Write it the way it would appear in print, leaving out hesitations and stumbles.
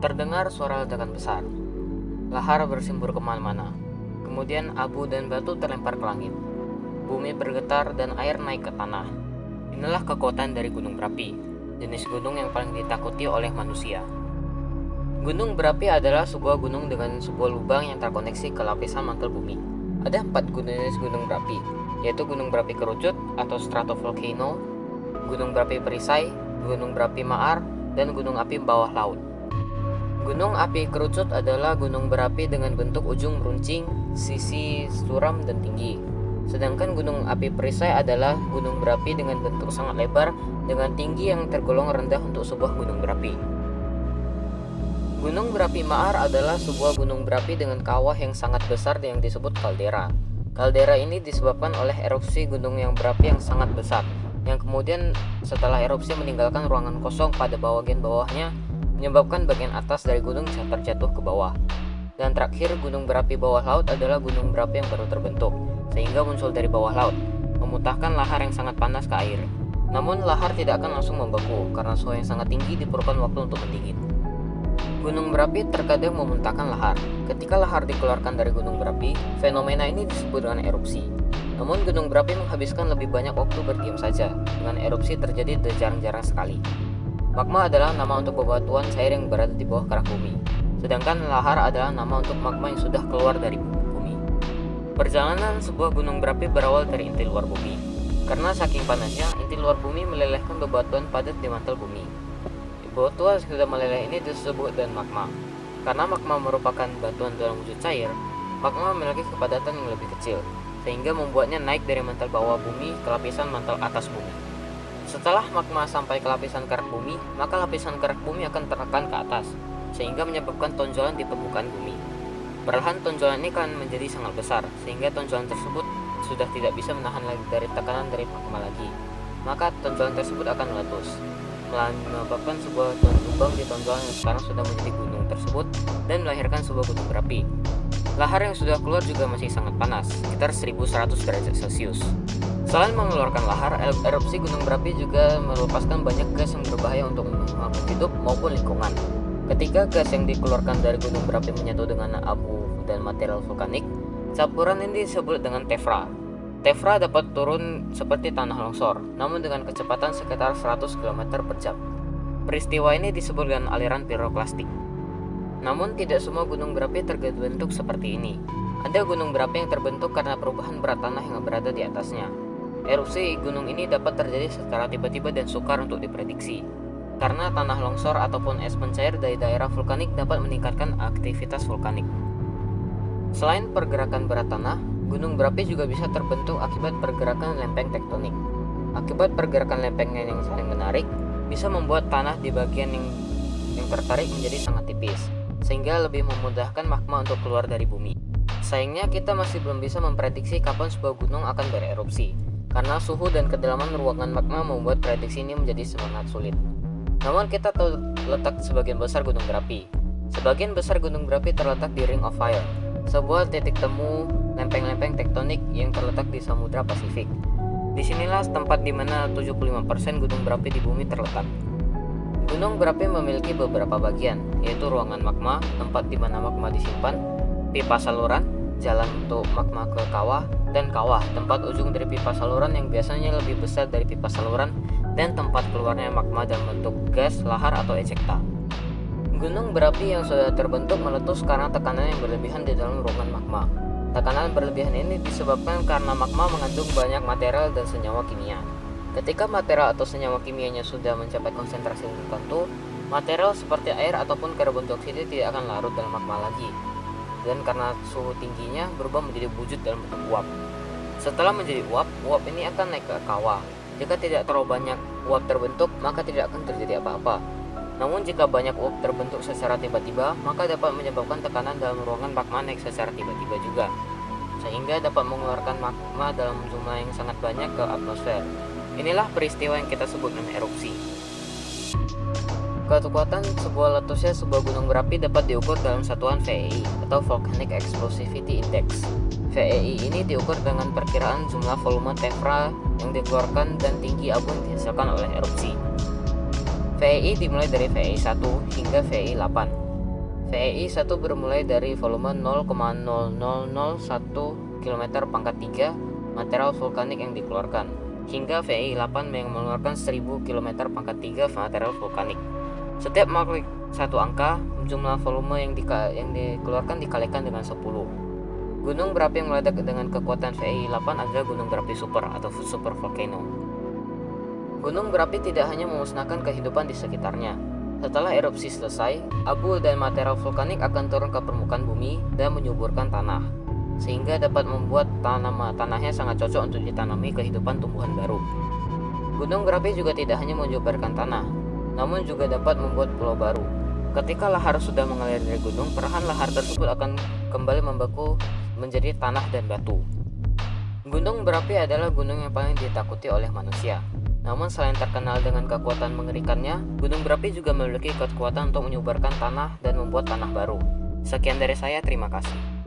Terdengar suara ledakan besar. Lahar bersimbur kemana-mana. Kemudian abu dan batu terlempar ke langit. Bumi bergetar dan air naik ke tanah. Inilah kekuatan dari gunung berapi, jenis gunung yang paling ditakuti oleh manusia. Gunung berapi adalah sebuah gunung dengan sebuah lubang yang terkoneksi ke lapisan mantel bumi. Ada 4 jenis gunung berapi, yaitu gunung berapi kerucut atau stratovolcano, gunung berapi perisai, gunung berapi maar, dan gunung api bawah laut. Gunung api kerucut adalah gunung berapi dengan bentuk ujung meruncing, sisi suram dan tinggi. Sedangkan gunung api perisai adalah gunung berapi dengan bentuk sangat lebar dengan tinggi yang tergolong rendah untuk sebuah gunung berapi. Gunung berapi maar adalah sebuah gunung berapi dengan kawah yang sangat besar yang disebut kaldera. Kaldera ini disebabkan oleh erupsi gunung yang berapi yang sangat besar, yang kemudian setelah erupsi meninggalkan ruangan kosong pada bagian bawahnya, menyebabkan bagian atas dari gunung terjatuh ke bawah. Dan terakhir, gunung berapi bawah laut adalah gunung berapi yang baru terbentuk, sehingga muncul dari bawah laut, memuntahkan lahar yang sangat panas ke air. Namun lahar tidak akan langsung membeku, karena suhu yang sangat tinggi diperlukan waktu untuk mendingin. Gunung berapi terkadang memuntahkan lahar. Ketika lahar dikeluarkan dari gunung berapi, fenomena ini disebut dengan erupsi. Namun gunung berapi menghabiskan lebih banyak waktu berdiam saja, dengan erupsi terjadi jarang-jarang sekali. Magma adalah nama untuk bebatuan cair yang berada di bawah kerak bumi, sedangkan lahar adalah nama untuk magma yang sudah keluar dari bumi. Perjalanan sebuah gunung berapi berawal dari inti luar bumi. Karena saking panasnya, inti luar bumi melelehkan bebatuan padat di mantel bumi. Bebatuan yang sudah meleleh ini disebut dengan magma. Karena magma merupakan batuan dalam wujud cair, magma memiliki kepadatan yang lebih kecil, sehingga membuatnya naik dari mantel bawah bumi ke lapisan mantel atas bumi. Setelah magma sampai ke lapisan kerak bumi, maka lapisan kerak bumi akan tertekan ke atas, sehingga menyebabkan tonjolan di permukaan bumi. Perlahan tonjolan ini akan menjadi sangat besar, sehingga tonjolan tersebut sudah tidak bisa menahan lagi dari tekanan dari magma lagi. Maka tonjolan tersebut akan meletus, menyebabkan sebuah lubang di tonjolan yang sekarang sudah menjadi gunung tersebut dan melahirkan sebuah gunung berapi. Lahar yang sudah keluar juga masih sangat panas, sekitar 1100 derajat Celcius. Selain mengeluarkan lahar, erupsi gunung berapi juga melepaskan banyak gas yang berbahaya untuk makhluk hidup maupun lingkungan. Ketika gas yang dikeluarkan dari gunung berapi menyatu dengan abu dan material vulkanik, campuran ini disebut dengan tefra. Tefra dapat turun seperti tanah longsor, namun dengan kecepatan sekitar 100 km per jam. Peristiwa ini disebut dengan aliran piroklastik. Namun tidak semua gunung berapi terbentuk seperti ini. Ada gunung berapi yang terbentuk karena perubahan berat tanah yang berada di atasnya. Erupsi gunung ini dapat terjadi secara tiba-tiba dan sukar untuk diprediksi. Karena tanah longsor ataupun es mencair dari daerah vulkanik dapat meningkatkan aktivitas vulkanik. Selain pergerakan berat tanah, gunung berapi juga bisa terbentuk akibat pergerakan lempeng tektonik. Akibat pergerakan lempengnya yang saling menarik, bisa membuat tanah di bagian yang tertarik menjadi sangat tipis, sehingga lebih memudahkan magma untuk keluar dari bumi. Sayangnya kita masih belum bisa memprediksi kapan sebuah gunung akan bererupsi, karena suhu dan kedalaman ruangan magma membuat prediksi ini menjadi sangat sulit. Namun kita tahu letak sebagian besar gunung berapi. Sebagian besar gunung berapi terletak di Ring of Fire, sebuah titik temu lempeng-lempeng tektonik yang terletak di Samudra Pasifik. Disinilah tempat di mana 75% gunung berapi di bumi terletak. Gunung berapi memiliki beberapa bagian, yaitu ruangan magma, tempat di mana magma disimpan, pipa saluran, jalan untuk magma ke kawah, dan kawah, tempat ujung dari pipa saluran yang biasanya lebih besar dari pipa saluran, dan tempat keluarnya magma dalam bentuk gas, lahar, atau ejekta. Gunung berapi yang sudah terbentuk meletus karena tekanan yang berlebihan di dalam ruangan magma. Tekanan berlebihan ini disebabkan karena magma mengandung banyak material dan senyawa kimia. Ketika material atau senyawa kimianya sudah mencapai konsentrasi tertentu, material seperti air ataupun karbon dioksida tidak akan larut dalam magma lagi. Dan karena suhu tingginya berubah menjadi wujud dalam bentuk uap. Setelah menjadi uap, uap ini akan naik ke kawah. Jika tidak terlalu banyak uap terbentuk, maka tidak akan terjadi apa-apa. Namun jika banyak uap terbentuk secara tiba-tiba, maka dapat menyebabkan tekanan dalam ruangan magma naik secara tiba-tiba juga, sehingga dapat mengeluarkan magma dalam jumlah yang sangat banyak ke atmosfer. Inilah peristiwa yang kita sebut dengan erupsi. Kekuatan sebuah letusnya sebuah gunung berapi dapat diukur dalam satuan VEI atau Volcanic Explosivity Index. VEI ini diukur dengan perkiraan jumlah volume tefra yang dikeluarkan dan tinggi abu yang dihasilkan oleh erupsi. VEI dimulai dari VEI 1 hingga VEI 8. VEI 1 bermulai dari volume 0,00001 km/3 material vulkanik yang dikeluarkan, hingga VEI 8 yang mengeluarkan 1000 km/3 material vulkanik. Setiap makhluk satu angka, jumlah volume yang dikeluarkan dikalikan dengan 10. Gunung berapi yang meledak dengan kekuatan VEI 8 adalah gunung berapi super atau super volcano. Gunung berapi tidak hanya memusnahkan kehidupan di sekitarnya. Setelah erupsi selesai, abu dan material vulkanik akan turun ke permukaan bumi dan menyuburkan tanah, sehingga dapat membuat tanahnya sangat cocok untuk ditanami kehidupan tumbuhan baru. Gunung berapi juga tidak hanya menyuburkan tanah, namun juga dapat membuat pulau baru. Ketika lahar sudah mengalir dari gunung, perlahan lahar tersebut akan kembali membeku menjadi tanah dan batu. Gunung berapi adalah gunung yang paling ditakuti oleh manusia. Namun selain terkenal dengan kekuatan mengerikannya, gunung berapi juga memiliki kekuatan untuk menyuburkan tanah dan membuat tanah baru. Sekian dari saya, terima kasih.